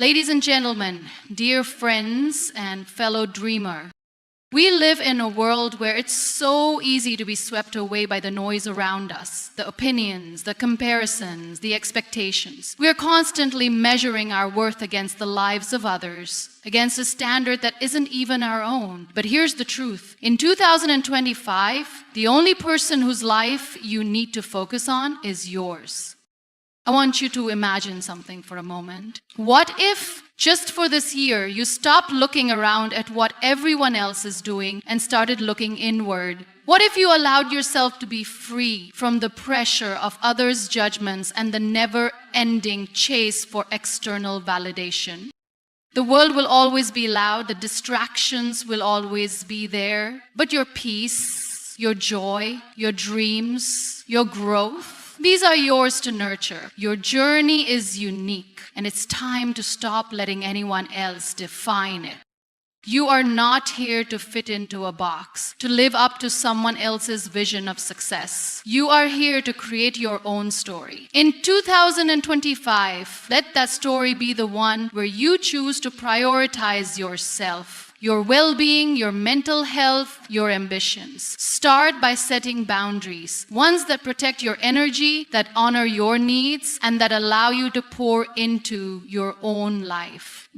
Ladies and gentlemen, dear friends and fellow dreamer, we live in a world where it's so easy to be swept away by the noise around us, the opinions, the comparisons, the expectations. We are constantly measuring our worth against the lives of others, against a standard that isn't even our own. But here's the truth. In 2025, the only person whose life you need to focus on is yours. I want you to imagine something for a moment. What if, just for this year, you stopped looking around at what everyone else is doing and started looking inward? What if you allowed yourself to be free from the pressure of others' judgments and the never-ending chase for external validation? The world will always be loud, the distractions will always be there, but your peace, your joy, your dreams, your growth, these are yours to nurture. Your journey is unique, and it's time to stop letting anyone else define it. You are not here to fit into a box, to live up to someone else's vision of success. You are here to create your own story. In 2025, let that story be the one where you choose to prioritize yourself, your well-being, your mental health, your ambitions. Start by setting boundaries, ones that protect your energy, that honor your needs, and that allow you to pour into your own life.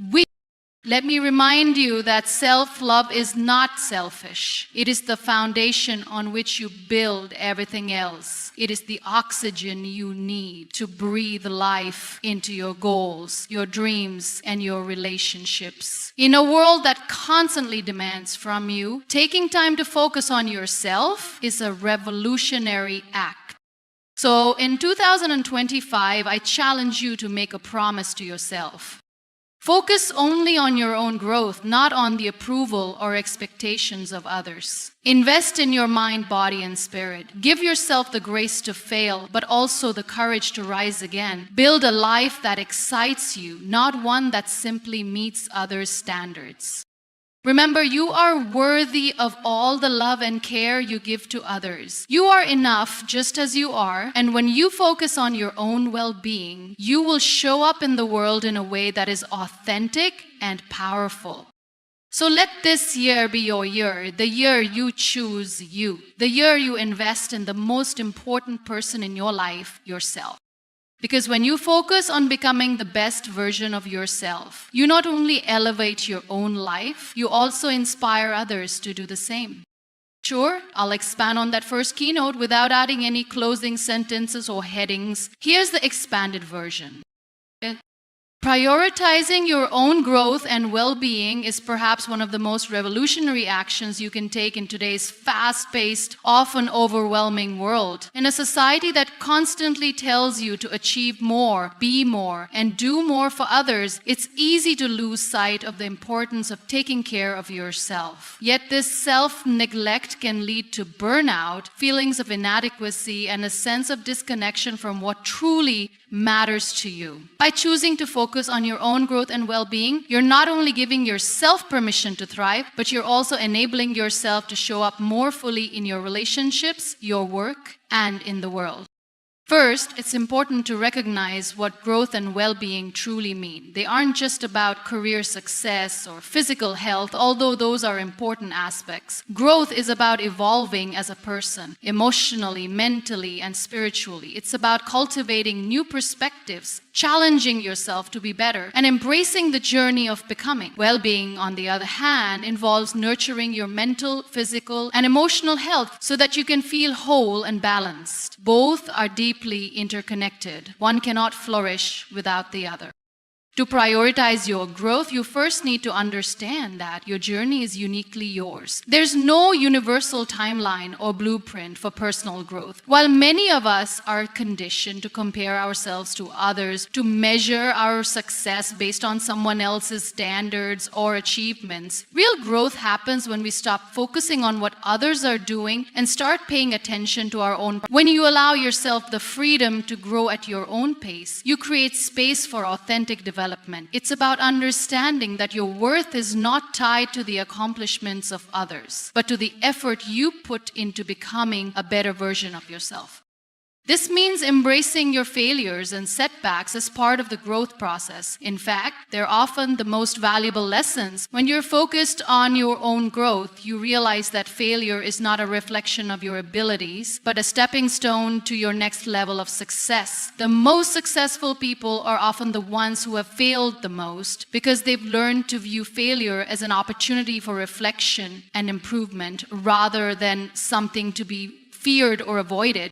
Let me remind you that self-love is not selfish. It is the foundation on which you build everything else. It is the oxygen you need to breathe life into your goals, your dreams, and your relationships. In a world that constantly demands from you, taking time to focus on yourself is a revolutionary act. So in 2025, I challenge you to make a promise to yourself. Focus only on your own growth, not on the approval or expectations of others. Invest in your mind, body, and spirit. Give yourself the grace to fail, but also the courage to rise again. Build a life that excites you, not one that simply meets others' standards. Remember, you are worthy of all the love and care you give to others. You are enough just as you are, and when you focus on your own well-being, you will show up in the world in a way that is authentic and powerful. So let this year be your year, the year you choose you, the year you invest in the most important person in your life, yourself. Because when you focus on becoming the best version of yourself, you not only elevate your own life, you also inspire others to do the same. Sure, I'll expand on that first keynote without adding any closing sentences or headings. Here's the expanded version. Prioritizing your own growth and well-being is perhaps one of the most revolutionary actions you can take in today's fast-paced, often overwhelming world. In a society that constantly tells you to achieve more, be more, and do more for others, it's easy to lose sight of the importance of taking care of yourself. Yet this self-neglect can lead to burnout, feelings of inadequacy, and a sense of disconnection from what truly matters to you. By choosing to focus on your own growth and well-being, you're not only giving yourself permission to thrive, but you're also enabling yourself to show up more fully in your relationships, your work, and in the world. First, it's important to recognize what growth and well-being truly mean. They aren't just about career success or physical health, although those are important aspects. Growth is about evolving as a person, emotionally, mentally, and spiritually. It's about cultivating new perspectives, challenging yourself to be better, and embracing the journey of becoming. Well-being, on the other hand, involves nurturing your mental, physical, and emotional health so that you can feel whole and balanced. Both are deeply interconnected. One cannot flourish without the other. To prioritize your growth, you first need to understand that your journey is uniquely yours. There's no universal timeline or blueprint for personal growth. While many of us are conditioned to compare ourselves to others, to measure our success based on someone else's standards or achievements, real growth happens when we stop focusing on what others are doing and start paying attention to our own. When you allow yourself the freedom to grow at your own pace, you create space for authentic development. It's about understanding that your worth is not tied to the accomplishments of others, but to the effort you put into becoming a better version of yourself. This means embracing your failures and setbacks as part of the growth process. In fact, they're often the most valuable lessons. When you're focused on your own growth, you realize that failure is not a reflection of your abilities, but a stepping stone to your next level of success. The most successful people are often the ones who have failed the most because they've learned to view failure as an opportunity for reflection and improvement rather than something to be feared or avoided.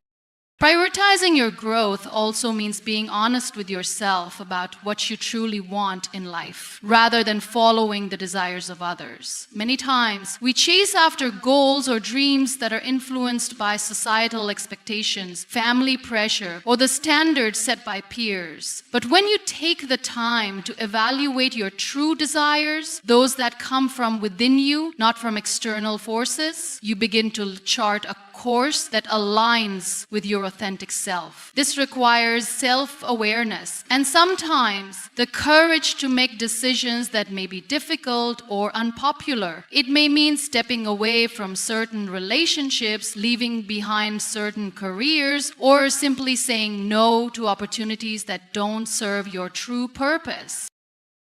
Prioritizing your growth also means being honest with yourself about what you truly want in life, rather than following the desires of others. Many times, we chase after goals or dreams that are influenced by societal expectations, family pressure, or the standards set by peers. But when you take the time to evaluate your true desires, those that come from within you, not from external forces, you begin to chart a course that aligns with your authentic self. This requires self-awareness and sometimes the courage to make decisions that may be difficult or unpopular. It may mean stepping away from certain relationships, leaving behind certain careers, or simply saying no to opportunities that don't serve your true purpose.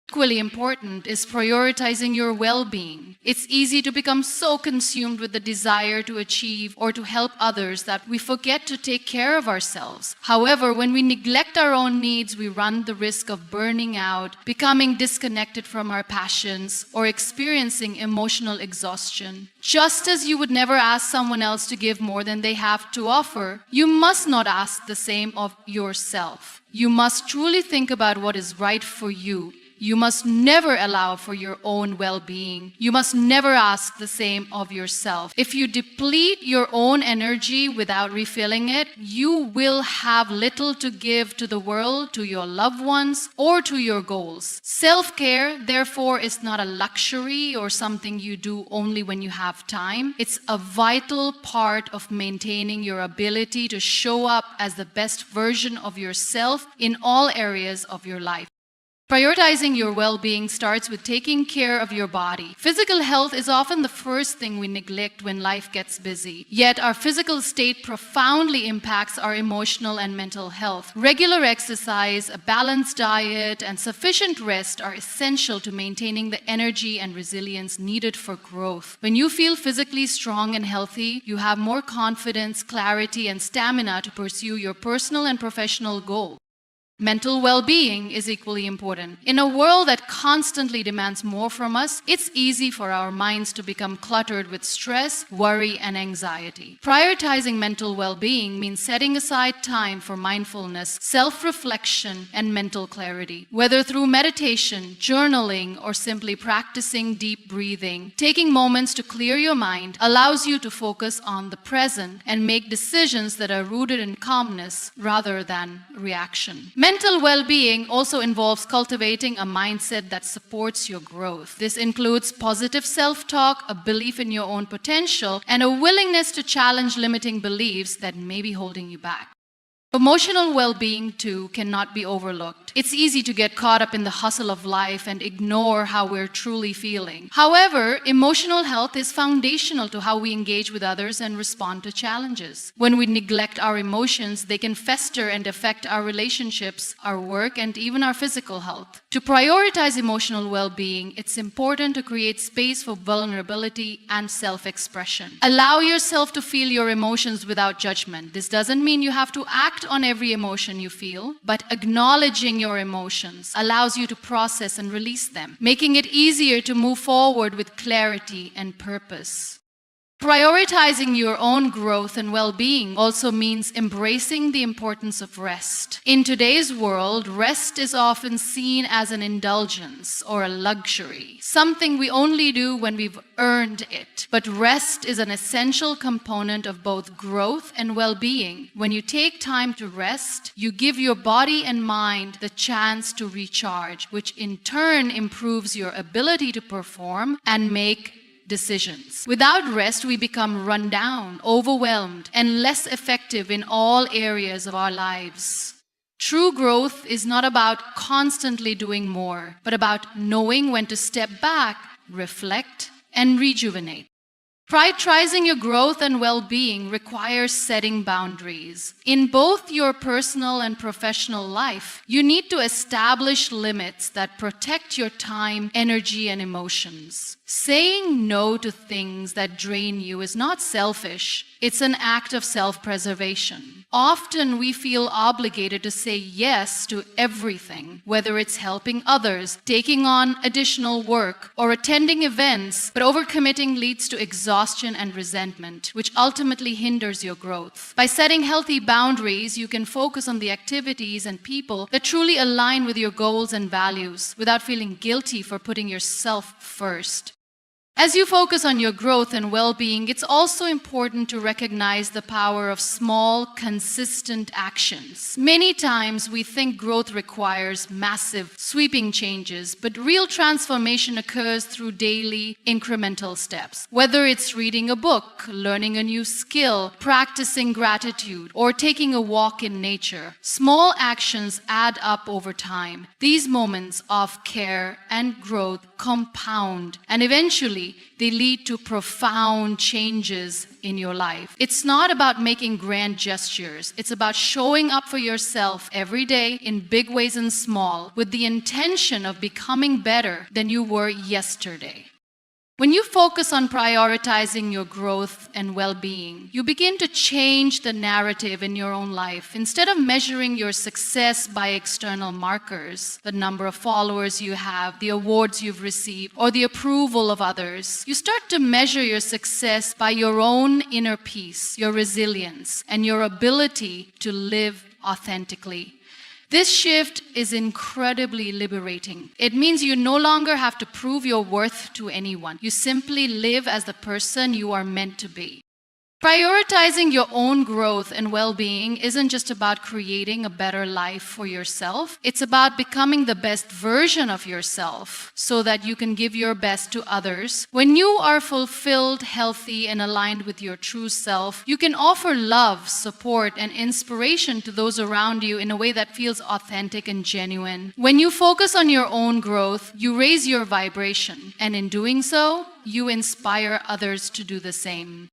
Equally important is prioritizing your well-being. It's easy to become so consumed with the desire to achieve or to help others that we forget to take care of ourselves. However, when we neglect our own needs, we run the risk of burning out, becoming disconnected from our passions, or experiencing emotional exhaustion. Just as you would never ask someone else to give more than they have to offer, you must not ask the same of yourself. You must truly think about what is right for you. You must never allow for your own well-being. You must never ask the same of yourself. If you deplete your own energy without refilling it, you will have little to give to the world, to your loved ones, or to your goals. Self-care, therefore, is not a luxury or something you do only when you have time. It's a vital part of maintaining your ability to show up as the best version of yourself in all areas of your life. Prioritizing your well-being starts with taking care of your body. Physical health is often the first thing we neglect when life gets busy. Yet our physical state profoundly impacts our emotional and mental health. Regular exercise, a balanced diet, and sufficient rest are essential to maintaining the energy and resilience needed for growth. When you feel physically strong and healthy, you have more confidence, clarity, and stamina to pursue your personal and professional goals. Mental well-being is equally important. In a world that constantly demands more from us, it's easy for our minds to become cluttered with stress, worry, and anxiety. Prioritizing mental well-being means setting aside time for mindfulness, self-reflection, and mental clarity. Whether through meditation, journaling, or simply practicing deep breathing, taking moments to clear your mind allows you to focus on the present and make decisions that are rooted in calmness rather than reaction. Mental well-being also involves cultivating a mindset that supports your growth. This includes positive self-talk, a belief in your own potential, and a willingness to challenge limiting beliefs that may be holding you back. Emotional well-being, too, cannot be overlooked. It's easy to get caught up in the hustle of life and ignore how we're truly feeling. However, emotional health is foundational to how we engage with others and respond to challenges. When we neglect our emotions, they can fester and affect our relationships, our work, and even our physical health. To prioritize emotional well-being, it's important to create space for vulnerability and self-expression. Allow yourself to feel your emotions without judgment. This doesn't mean you have to act on every emotion you feel, but acknowledging your emotions allows you to process and release them, making it easier to move forward with clarity and purpose. Prioritizing your own growth and well-being also means embracing the importance of rest. In today's world, rest is often seen as an indulgence or a luxury, something we only do when we've earned it. But rest is an essential component of both growth and well-being. When you take time to rest, you give your body and mind the chance to recharge, which in turn improves your ability to perform and make decisions. Without rest, we become run down, overwhelmed, and less effective in all areas of our lives. True growth is not about constantly doing more, but about knowing when to step back, reflect, and rejuvenate. Prioritizing your growth and well-being requires setting boundaries. In both your personal and professional life, you need to establish limits that protect your time, energy, and emotions. Saying no to things that drain you is not selfish. It's an act of self-preservation. Often we feel obligated to say yes to everything, whether it's helping others, taking on additional work, or attending events, but overcommitting leads to exhaustion and resentment, which ultimately hinders your growth. By setting healthy boundaries, you can focus on the activities and people that truly align with your goals and values without feeling guilty for putting yourself first. As you focus on your growth and well-being, it's also important to recognize the power of small, consistent actions. Many times we think growth requires massive, sweeping changes, but real transformation occurs through daily, incremental steps. Whether it's reading a book, learning a new skill, practicing gratitude, or taking a walk in nature, small actions add up over time. These moments of care and growth compound, and eventually they lead to profound changes in your life. It's not about making grand gestures. It's about showing up for yourself every day in big ways and small, with the intention of becoming better than you were yesterday. When you focus on prioritizing your growth and well-being, you begin to change the narrative in your own life. Instead of measuring your success by external markers, the number of followers you have, the awards you've received, or the approval of others, you start to measure your success by your own inner peace, your resilience, and your ability to live authentically. This shift is incredibly liberating. It means you no longer have to prove your worth to anyone. You simply live as the person you are meant to be. Prioritizing your own growth and well-being isn't just about creating a better life for yourself. It's about becoming the best version of yourself so that you can give your best to others. When you are fulfilled, healthy, and aligned with your true self, you can offer love, support, and inspiration to those around you in a way that feels authentic and genuine. When you focus on your own growth, you raise your vibration, and in doing so, you inspire others to do the same.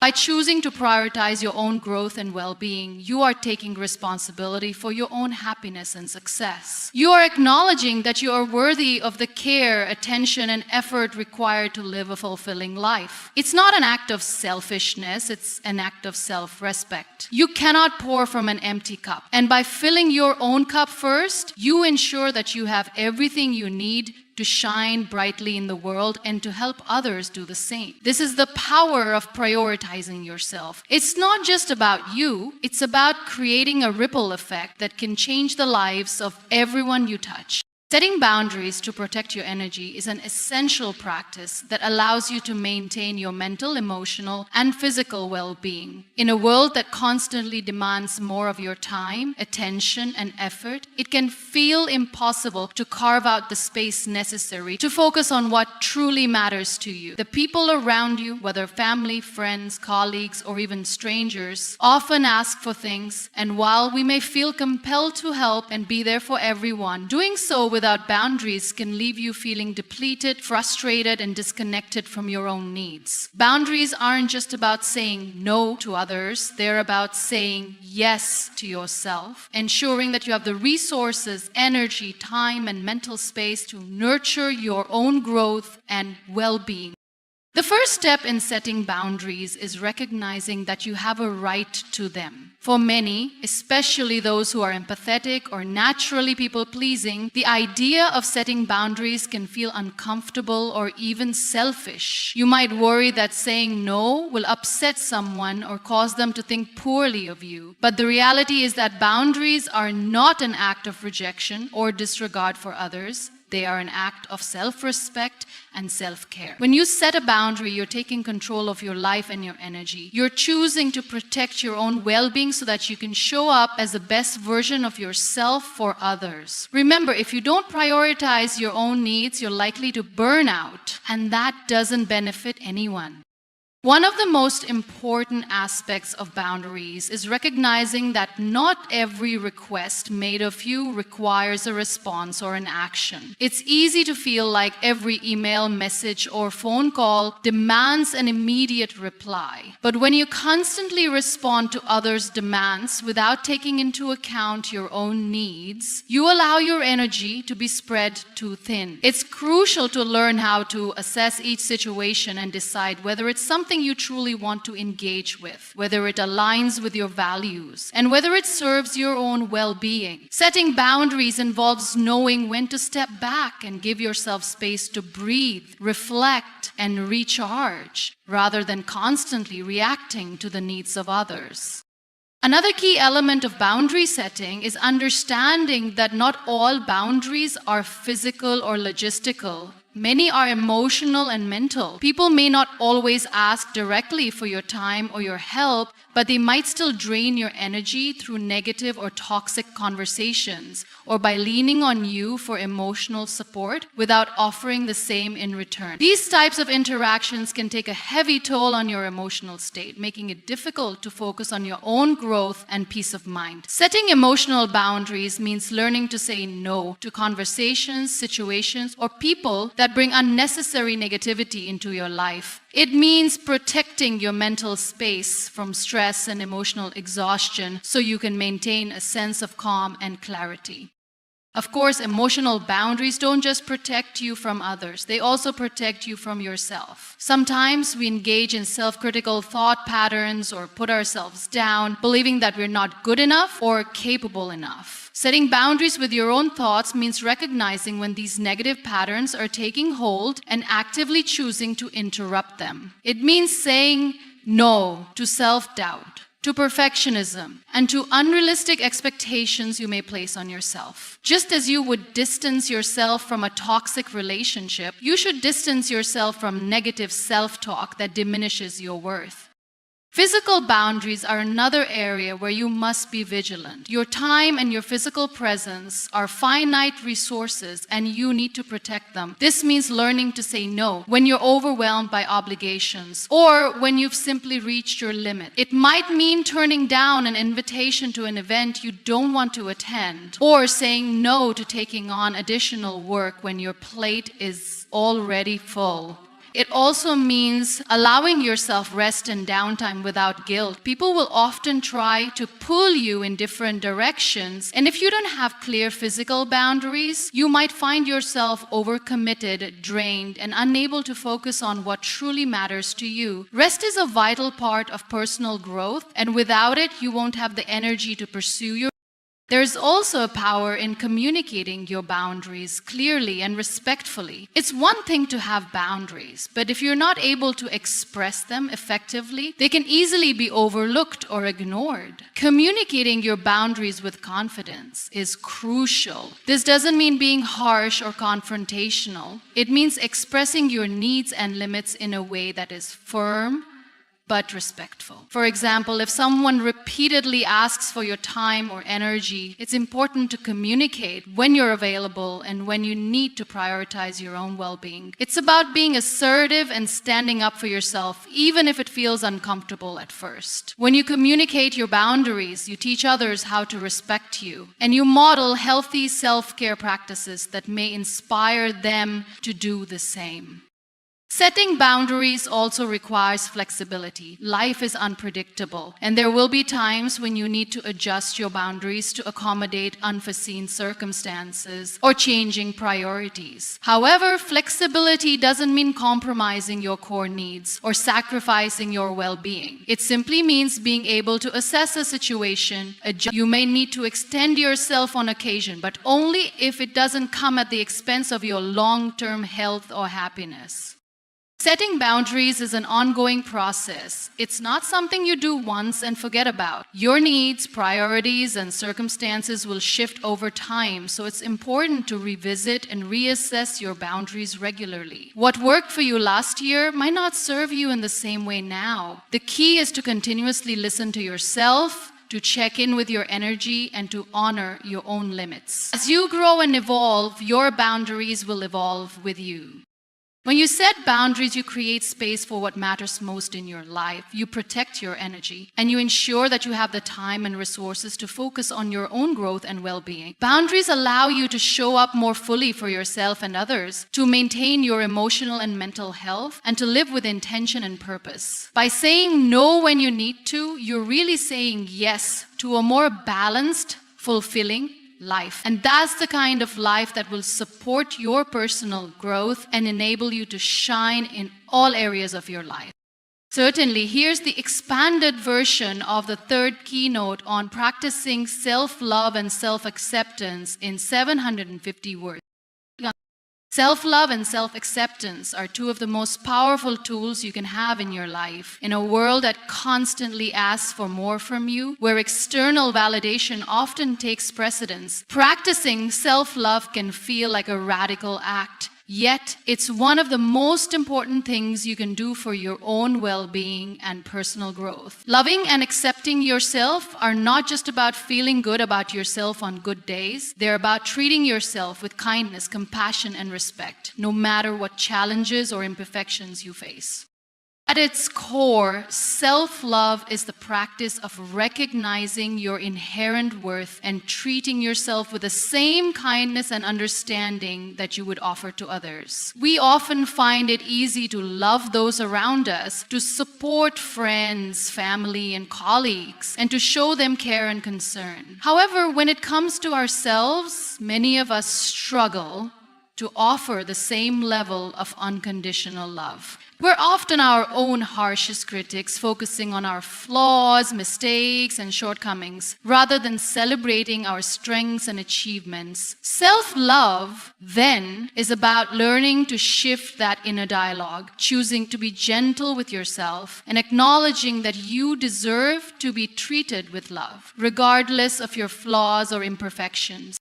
By choosing to prioritize your own growth and well-being, you are taking responsibility for your own happiness and success. You are acknowledging that you are worthy of the care, attention, and effort required to live a fulfilling life. It's not an act of selfishness, it's an act of self-respect. You cannot pour from an empty cup. And by filling your own cup first, you ensure that you have everything you need to shine brightly in the world and to help others do the same. This is the power of prioritizing yourself. It's not just about you, it's about creating a ripple effect that can change the lives of everyone you touch. Setting boundaries to protect your energy is an essential practice that allows you to maintain your mental, emotional, and physical well-being. In a world that constantly demands more of your time, attention, and effort, it can feel impossible to carve out the space necessary to focus on what truly matters to you. The people around you, whether family, friends, colleagues, or even strangers, often ask for things, and while we may feel compelled to help and be there for everyone, doing so without boundaries can leave you feeling depleted, frustrated, and disconnected from your own needs. Boundaries aren't just about saying no to others, they're about saying yes to yourself, ensuring that you have the resources, energy, time, and mental space to nurture your own growth and well-being. The first step in setting boundaries is recognizing that you have a right to them. For many, especially those who are empathetic or naturally people-pleasing, the idea of setting boundaries can feel uncomfortable or even selfish. You might worry that saying no will upset someone or cause them to think poorly of you. But the reality is that boundaries are not an act of rejection or disregard for others. They are an act of self-respect and self-care. When you set a boundary, you're taking control of your life and your energy. You're choosing to protect your own well-being so that you can show up as the best version of yourself for others. Remember, if you don't prioritize your own needs, you're likely to burn out, and that doesn't benefit anyone. One of the most important aspects of boundaries is recognizing that not every request made of you requires a response or an action. It's easy to feel like every email, message, or phone call demands an immediate reply. But when you constantly respond to others' demands without taking into account your own needs, you allow your energy to be spread too thin. It's crucial to learn how to assess each situation and decide whether it's something you truly want to engage with, whether it aligns with your values, and whether it serves your own well-being. Setting boundaries involves knowing when to step back and give yourself space to breathe, reflect, and recharge, rather than constantly reacting to the needs of others. Another key element of boundary setting is understanding that not all boundaries are physical or logistical. Many are emotional and mental. People may not always ask directly for your time or your help, but they might still drain your energy through negative or toxic conversations or by leaning on you for emotional support without offering the same in return. These types of interactions can take a heavy toll on your emotional state, making it difficult to focus on your own growth and peace of mind. Setting emotional boundaries means learning to say no to conversations, situations, or people that bring unnecessary negativity into your life. It means protecting your mental space from stress and emotional exhaustion so you can maintain a sense of calm and clarity. Of course, emotional boundaries don't just protect you from others, they also protect you from yourself. Sometimes we engage in self-critical thought patterns or put ourselves down, believing that we're not good enough or capable enough. Setting boundaries with your own thoughts means recognizing when these negative patterns are taking hold and actively choosing to interrupt them. It means saying no to self-doubt, to perfectionism, and to unrealistic expectations you may place on yourself. Just as you would distance yourself from a toxic relationship, you should distance yourself from negative self-talk that diminishes your worth. Physical boundaries are another area where you must be vigilant. Your time and your physical presence are finite resources and you need to protect them. This means learning to say no when you're overwhelmed by obligations or when you've simply reached your limit. It might mean turning down an invitation to an event you don't want to attend or saying no to taking on additional work when your plate is already full. It also means allowing yourself rest and downtime without guilt. People will often try to pull you in different directions, and if you don't have clear physical boundaries, you might find yourself overcommitted, drained, and unable to focus on what truly matters to you. Rest is a vital part of personal growth, and without it, you won't have the energy to pursue your There's also a power in communicating your boundaries clearly and respectfully. It's one thing to have boundaries, but if you're not able to express them effectively, they can easily be overlooked or ignored. Communicating your boundaries with confidence is crucial. This doesn't mean being harsh or confrontational. It means expressing your needs and limits in a way that is firm, but respectful. For example, if someone repeatedly asks for your time or energy, it's important to communicate when you're available and when you need to prioritize your own well-being. It's about being assertive and standing up for yourself, even if it feels uncomfortable at first. When you communicate your boundaries, you teach others how to respect you, and you model healthy self-care practices that may inspire them to do the same. Setting boundaries also requires flexibility. Life is unpredictable, and there will be times when you need to adjust your boundaries to accommodate unforeseen circumstances or changing priorities. However, flexibility doesn't mean compromising your core needs or sacrificing your well-being. It simply means being able to assess a situation, adjust. You may need to extend yourself on occasion, but only if it doesn't come at the expense of your long-term health or happiness. Setting boundaries is an ongoing process. It's not something you do once and forget about. Your needs, priorities, and circumstances will shift over time, so it's important to revisit and reassess your boundaries regularly. What worked for you last year might not serve you in the same way now. The key is to continuously listen to yourself, to check in with your energy, and to honor your own limits. As you grow and evolve, your boundaries will evolve with you. When you set boundaries, you create space for what matters most in your life. You protect your energy, and you ensure that you have the time and resources to focus on your own growth and well-being. Boundaries allow you to show up more fully for yourself and others, to maintain your emotional and mental health, and to live with intention and purpose. By saying no when you need to, you're really saying yes to a more balanced, fulfilling life. And that's the kind of life that will support your personal growth and enable you to shine in all areas of your life. Certainly, here's the expanded version of the third keynote on practicing self-love and self-acceptance in 750 words. Self-love and self-acceptance are two of the most powerful tools you can have in your life. In a world that constantly asks for more from you, where external validation often takes precedence, practicing self-love can feel like a radical act. Yet, it's one of the most important things you can do for your own well-being and personal growth. Loving and accepting yourself are not just about feeling good about yourself on good days. They're about treating yourself with kindness, compassion, and respect, no matter what challenges or imperfections you face. At its core, self-love is the practice of recognizing your inherent worth and treating yourself with the same kindness and understanding that you would offer to others. We often find it easy to love those around us, to support friends, family, and colleagues, and to show them care and concern. However, when it comes to ourselves, many of us struggle to offer the same level of unconditional love. We're often our own harshest critics, focusing on our flaws, mistakes, and shortcomings, rather than celebrating our strengths and achievements. Self-love, then, is about learning to shift that inner dialogue, choosing to be gentle with yourself, and acknowledging that you deserve to be treated with love, regardless of your flaws or imperfections.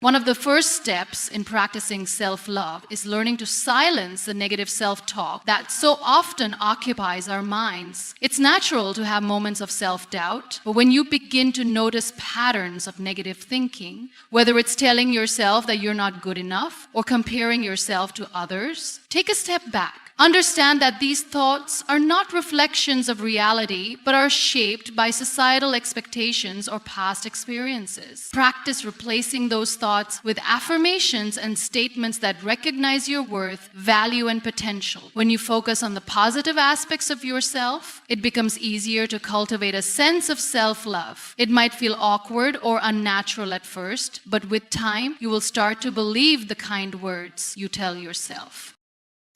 One of the first steps in practicing self-love is learning to silence the negative self-talk that so often occupies our minds. It's natural to have moments of self-doubt, but when you begin to notice patterns of negative thinking, whether it's telling yourself that you're not good enough or comparing yourself to others, take a step back. Understand that these thoughts are not reflections of reality, but are shaped by societal expectations or past experiences. Practice replacing those thoughts with affirmations and statements that recognize your worth, value, and potential. When you focus on the positive aspects of yourself, it becomes easier to cultivate a sense of self-love. It might feel awkward or unnatural at first, but with time, you will start to believe the kind words you tell yourself.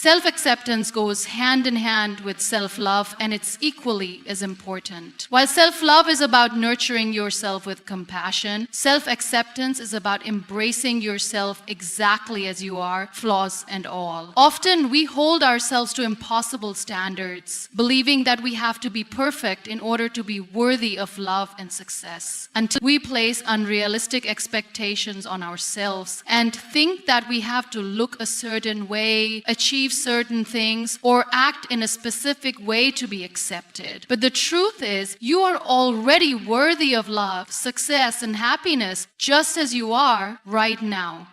Self-acceptance goes hand in hand with self-love, and it's equally as important. While self-love is about nurturing yourself with compassion, self-acceptance is about embracing yourself exactly as you are, flaws and all. Often we hold ourselves to impossible standards, believing that we have to be perfect in order to be worthy of love and success. Until we place unrealistic expectations on ourselves and think that we have to look a certain way, achieve certain things, or act in a specific way to be accepted. But the truth is, you are already worthy of love, success, and happiness just as you are right now.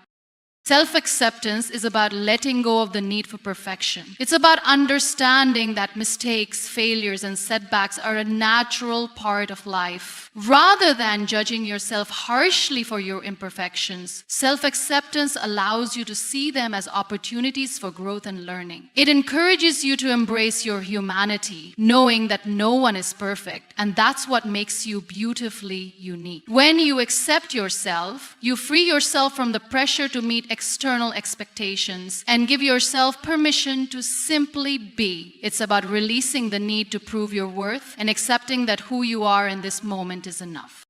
Self-acceptance is about letting go of the need for perfection. It's about understanding that mistakes, failures, and setbacks are a natural part of life. Rather than judging yourself harshly for your imperfections, self-acceptance allows you to see them as opportunities for growth and learning. It encourages you to embrace your humanity, knowing that no one is perfect, and that's what makes you beautifully unique. When you accept yourself, you free yourself from the pressure to meet external expectations and give yourself permission to simply be. It's about releasing the need to prove your worth and accepting that who you are in this moment is enough.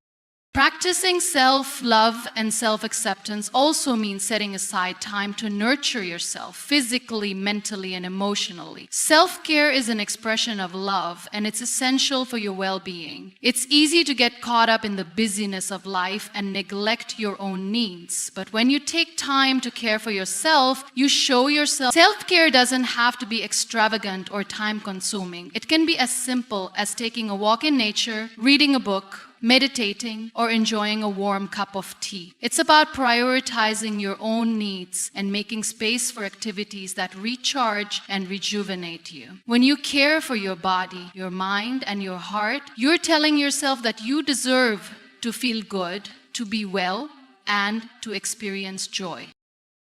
Practicing self-love and self-acceptance also means setting aside time to nurture yourself physically, mentally, and emotionally. Self-care is an expression of love, and it's essential for your well-being. It's easy to get caught up in the busyness of life and neglect your own needs. But when you take time to care for yourself, you show yourself. Self-care doesn't have to be extravagant or time-consuming. It can be as simple as taking a walk in nature, reading a book, meditating, or enjoying a warm cup of tea. It's about prioritizing your own needs and making space for activities that recharge and rejuvenate you. When you care for your body, your mind, and your heart, you're telling yourself that you deserve to feel good, to be well, and to experience joy.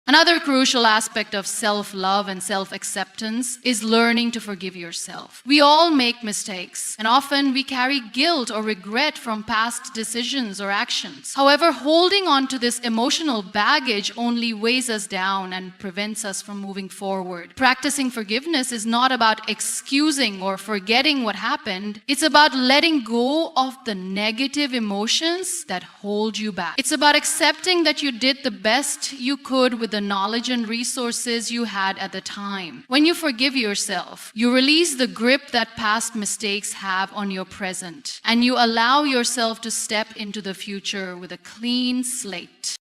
Another crucial aspect of self-love and self-acceptance is learning to forgive yourself. We all make mistakes, and often we carry guilt or regret from past decisions or actions. However, holding on to this emotional baggage only weighs us down and prevents us from moving forward. Practicing forgiveness is not about excusing or forgetting what happened. It's about letting go of the negative emotions that hold you back. It's about accepting that you did the best you could with the knowledge and resources you had at the time. When you forgive yourself, you release the grip that past mistakes have on your present, and you allow yourself to step into the future with a clean slate.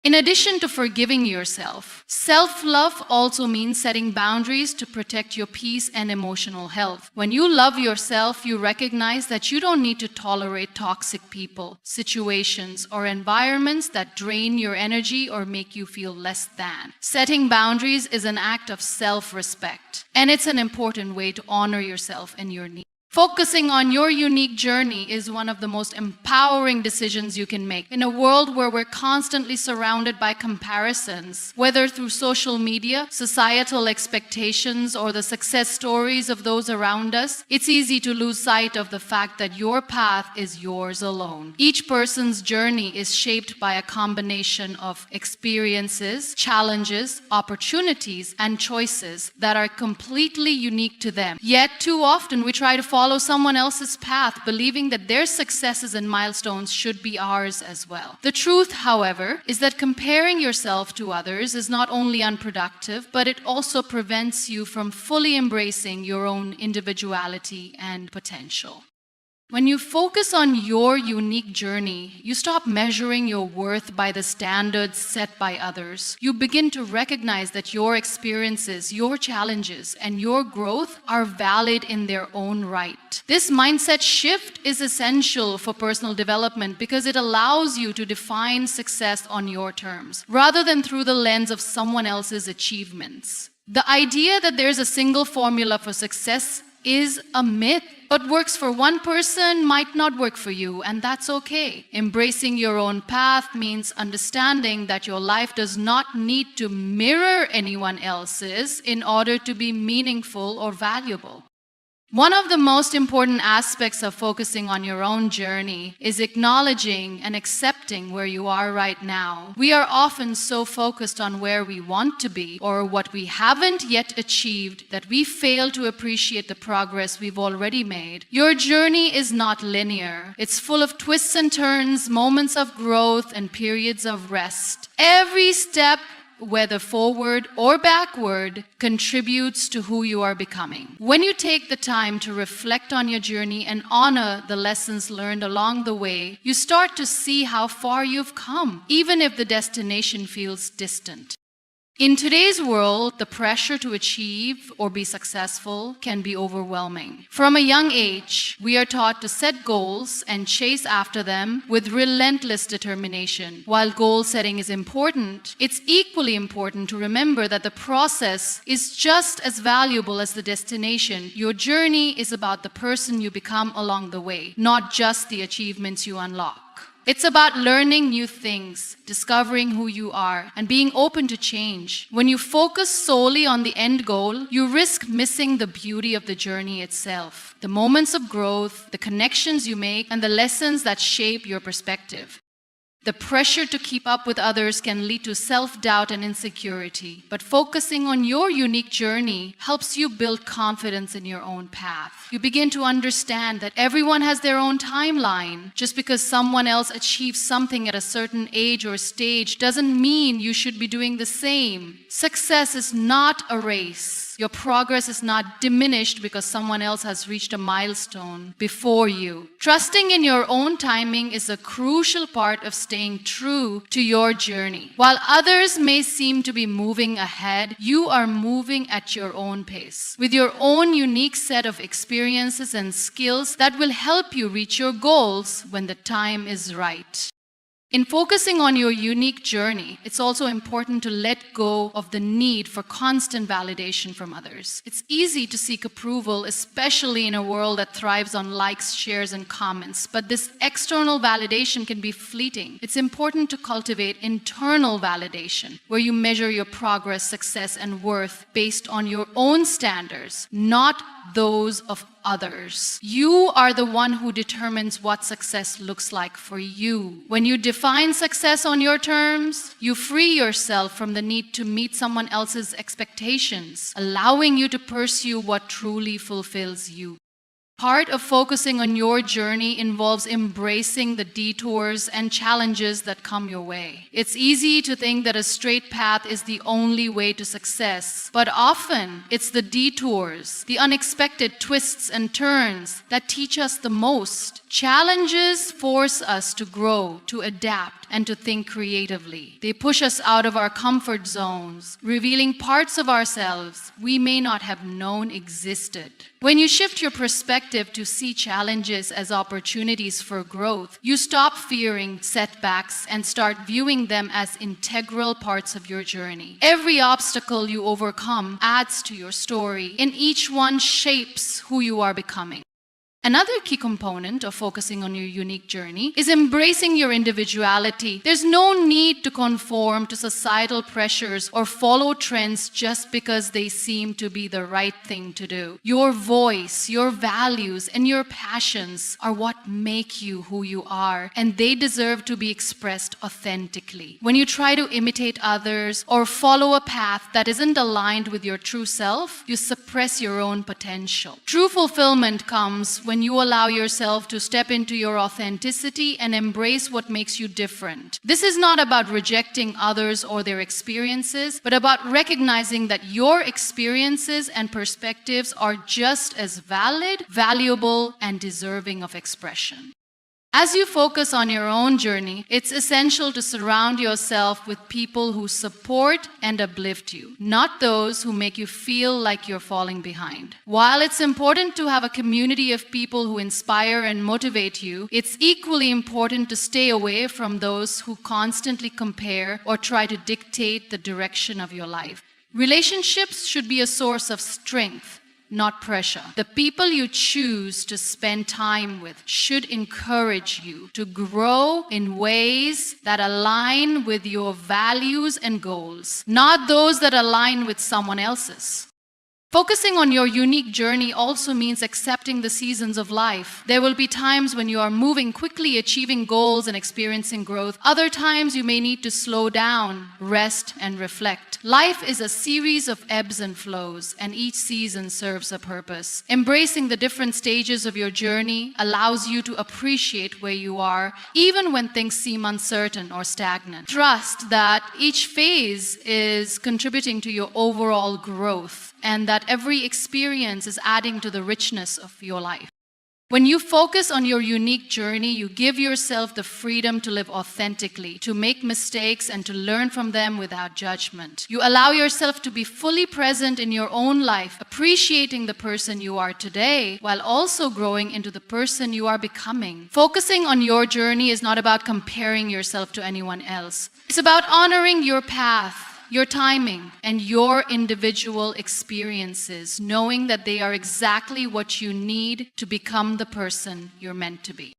In addition to forgiving yourself, self-love also means setting boundaries to protect your peace and emotional health. When you love yourself, you recognize that you don't need to tolerate toxic people, situations, or environments that drain your energy or make you feel less than. Setting boundaries is an act of self-respect, and it's an important way to honor yourself and your needs. Focusing on your unique journey is one of the most empowering decisions you can make. In a world where we're constantly surrounded by comparisons, whether through social media, societal expectations, or the success stories of those around us, it's easy to lose sight of the fact that your path is yours alone. Each person's journey is shaped by a combination of experiences, challenges, opportunities, and choices that are completely unique to them. Yet, too often we try to follow someone else's path, believing that their successes and milestones should be ours as well. The truth, however, is that comparing yourself to others is not only unproductive, but it also prevents you from fully embracing your own individuality and potential. When you focus on your unique journey, you stop measuring your worth by the standards set by others. You begin to recognize that your experiences, your challenges, and your growth are valid in their own right. This mindset shift is essential for personal development because it allows you to define success on your terms, rather than through the lens of someone else's achievements. The idea that there's a single formula for success is a myth. What works for one person might not work for you, and that's okay. Embracing your own path means understanding that your life does not need to mirror anyone else's in order to be meaningful or valuable. One of the most important aspects of focusing on your own journey is acknowledging and accepting where you are right now. We are often so focused on where we want to be or what we haven't yet achieved that we fail to appreciate the progress we've already made. Your journey is not linear. It's full of twists and turns, moments of growth, and periods of rest. Every step, whether forward or backward, contributes to who you are becoming. When you take the time to reflect on your journey and honor the lessons learned along the way, you start to see how far you've come, even if the destination feels distant. In today's world, the pressure to achieve or be successful can be overwhelming. From a young age, we are taught to set goals and chase after them with relentless determination. While goal setting is important, it's equally important to remember that the process is just as valuable as the destination. Your journey is about the person you become along the way, not just the achievements you unlock. It's about learning new things, discovering who you are, and being open to change. When you focus solely on the end goal, you risk missing the beauty of the journey itself, the moments of growth, the connections you make, and the lessons that shape your perspective. The pressure to keep up with others can lead to self-doubt and insecurity, but focusing on your unique journey helps you build confidence in your own path. You begin to understand that everyone has their own timeline. Just because someone else achieves something at a certain age or stage doesn't mean you should be doing the same. Success is not a race. Your progress is not diminished because someone else has reached a milestone before you. Trusting in your own timing is a crucial part of staying true to your journey. While others may seem to be moving ahead, you are moving at your own pace, with your own unique set of experiences and skills that will help you reach your goals when the time is right. In focusing on your unique journey, it's also important to let go of the need for constant validation from others. It's easy to seek approval, especially in a world that thrives on likes, shares, and comments, but this external validation can be fleeting. It's important to cultivate internal validation, where you measure your progress, success, and worth based on your own standards, not those of others. You are the one who determines what success looks like for you. When you define success on your terms, you free yourself from the need to meet someone else's expectations, allowing you to pursue what truly fulfills you. Part of focusing on your journey involves embracing the detours and challenges that come your way. It's easy to think that a straight path is the only way to success, but often it's the detours, the unexpected twists and turns that teach us the most. Challenges force us to grow, to adapt, and to think creatively. They push us out of our comfort zones, revealing parts of ourselves we may not have known existed. When you shift your perspective to see challenges as opportunities for growth, you stop fearing setbacks and start viewing them as integral parts of your journey. Every obstacle you overcome adds to your story, and each one shapes who you are becoming. Another key component of focusing on your unique journey is embracing your individuality. There's no need to conform to societal pressures or follow trends just because they seem to be the right thing to do. Your voice, your values, and your passions are what make you who you are, and they deserve to be expressed authentically. When you try to imitate others or follow a path that isn't aligned with your true self, you suppress your own potential. True fulfillment comes when you allow yourself to step into your authenticity and embrace what makes you different. This is not about rejecting others or their experiences, but about recognizing that your experiences and perspectives are just as valid, valuable, and deserving of expression. As you focus on your own journey, it's essential to surround yourself with people who support and uplift you, not those who make you feel like you're falling behind. While it's important to have a community of people who inspire and motivate you, it's equally important to stay away from those who constantly compare or try to dictate the direction of your life. Relationships should be a source of strength, not pressure. The people you choose to spend time with should encourage you to grow in ways that align with your values and goals, not those that align with someone else's. Focusing on your unique journey also means accepting the seasons of life. There will be times when you are moving quickly, achieving goals and experiencing growth. Other times you may need to slow down, rest, and reflect. Life is a series of ebbs and flows, and each season serves a purpose. Embracing the different stages of your journey allows you to appreciate where you are, even when things seem uncertain or stagnant. Trust that each phase is contributing to your overall growth, and that every experience is adding to the richness of your life. When you focus on your unique journey, you give yourself the freedom to live authentically, to make mistakes and to learn from them without judgment. You allow yourself to be fully present in your own life, appreciating the person you are today, while also growing into the person you are becoming. Focusing on your journey is not about comparing yourself to anyone else. It's about honoring your path, your timing, and your individual experiences, knowing that they are exactly what you need to become the person you're meant to be.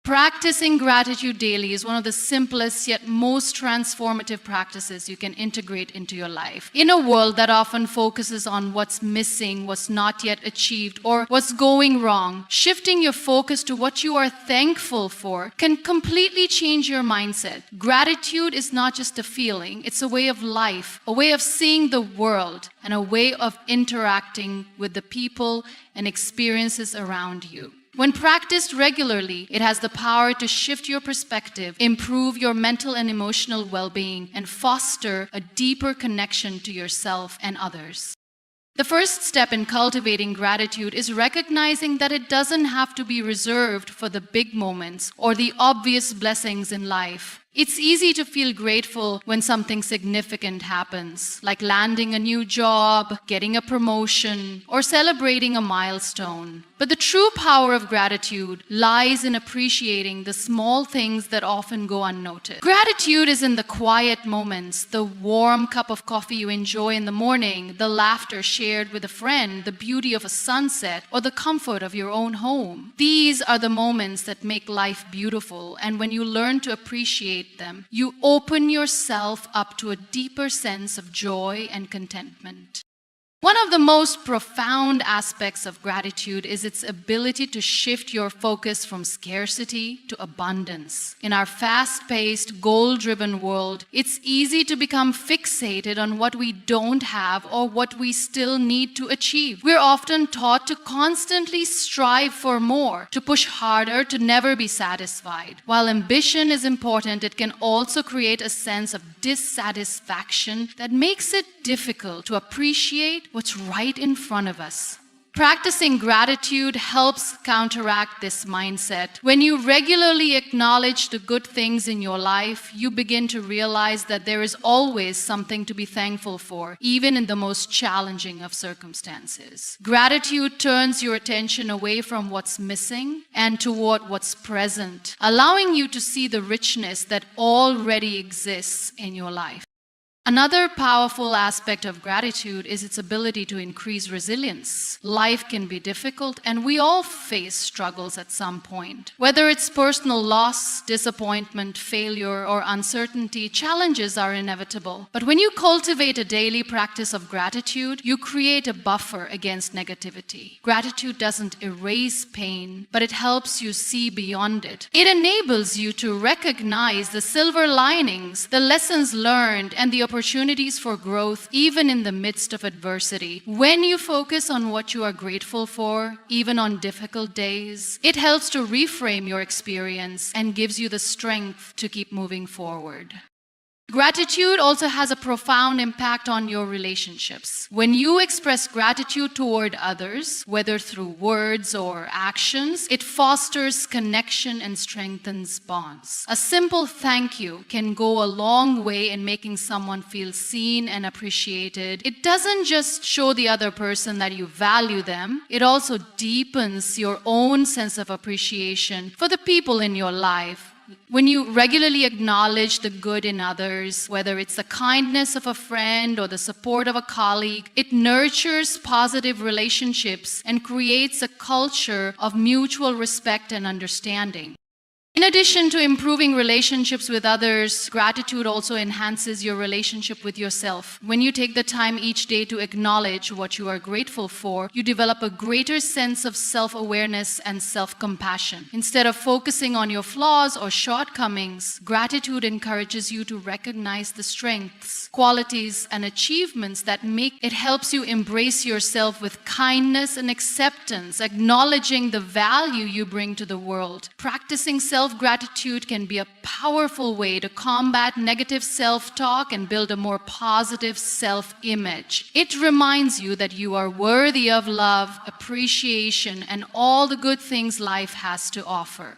Practicing gratitude daily is one of the simplest yet most transformative practices you can integrate into your life. In a world that often focuses on what's missing, what's not yet achieved, or what's going wrong, shifting your focus to what you are thankful for can completely change your mindset. Gratitude is not just a feeling, it's a way of life, a way of seeing the world, and a way of interacting with the people and experiences around you. When practiced regularly, it has the power to shift your perspective, improve your mental and emotional well-being, and foster a deeper connection to yourself and others. The first step in cultivating gratitude is recognizing that it doesn't have to be reserved for the big moments or the obvious blessings in life. It's easy to feel grateful when something significant happens, like landing a new job, getting a promotion, or celebrating a milestone. But the true power of gratitude lies in appreciating the small things that often go unnoticed. Gratitude is in the quiet moments, the warm cup of coffee you enjoy in the morning, the laughter shared with a friend, the beauty of a sunset, or the comfort of your own home. These are the moments that make life beautiful, and when you learn to appreciate them, you open yourself up to a deeper sense of joy and contentment. One of the most profound aspects of gratitude is its ability to shift your focus from scarcity to abundance. In our fast-paced, goal-driven world, it's easy to become fixated on what we don't have or what we still need to achieve. We're often taught to constantly strive for more, to push harder, to never be satisfied. While ambition is important, it can also create a sense of dissatisfaction that makes it difficult to appreciate what's right in front of us. Practicing gratitude helps counteract this mindset. When you regularly acknowledge the good things in your life, you begin to realize that there is always something to be thankful for, even in the most challenging of circumstances. Gratitude turns your attention away from what's missing and toward what's present, allowing you to see the richness that already exists in your life. Another powerful aspect of gratitude is its ability to increase resilience. Life can be difficult, and we all face struggles at some point. Whether it's personal loss, disappointment, failure, or uncertainty, challenges are inevitable. But when you cultivate a daily practice of gratitude, you create a buffer against negativity. Gratitude doesn't erase pain, but it helps you see beyond it. It enables you to recognize the silver linings, the lessons learned, and the opportunities for growth even in the midst of adversity. When you focus on what you are grateful for, even on difficult days, it helps to reframe your experience and gives you the strength to keep moving forward. Gratitude also has a profound impact on your relationships. When you express gratitude toward others, whether through words or actions, it fosters connection and strengthens bonds. A simple thank you can go a long way in making someone feel seen and appreciated. It doesn't just show the other person that you value them, it also deepens your own sense of appreciation for the people in your life. When you regularly acknowledge the good in others, whether it's the kindness of a friend or the support of a colleague, it nurtures positive relationships and creates a culture of mutual respect and understanding. In addition to improving relationships with others, gratitude also enhances your relationship with yourself. When you take the time each day to acknowledge what you are grateful for, you develop a greater sense of self-awareness and self-compassion. Instead of focusing on your flaws or shortcomings, gratitude encourages you to recognize the strengths, qualities, and achievements that make it. Helps you embrace yourself with kindness and acceptance, acknowledging the value you bring to the world. Practicing self-gratitude can be a powerful way to combat negative self-talk and build a more positive self-image. It reminds you that you are worthy of love, appreciation, and all the good things life has to offer.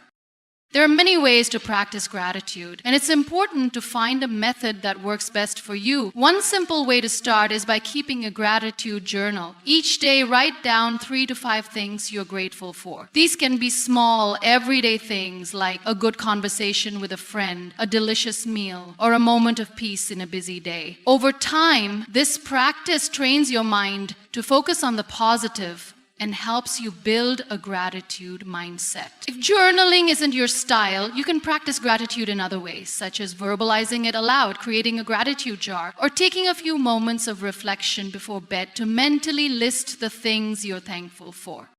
There are many ways to practice gratitude, and it's important to find a method that works best for you. One simple way to start is by keeping a gratitude journal. Each day, write down 3 to 5 things you're grateful for. These can be small, everyday things like a good conversation with a friend, a delicious meal, or a moment of peace in a busy day. Over time, this practice trains your mind to focus on the positive and helps you build a gratitude mindset. If journaling isn't your style, you can practice gratitude in other ways, such as verbalizing it aloud, creating a gratitude jar, or taking a few moments of reflection before bed to mentally list the things you're thankful for.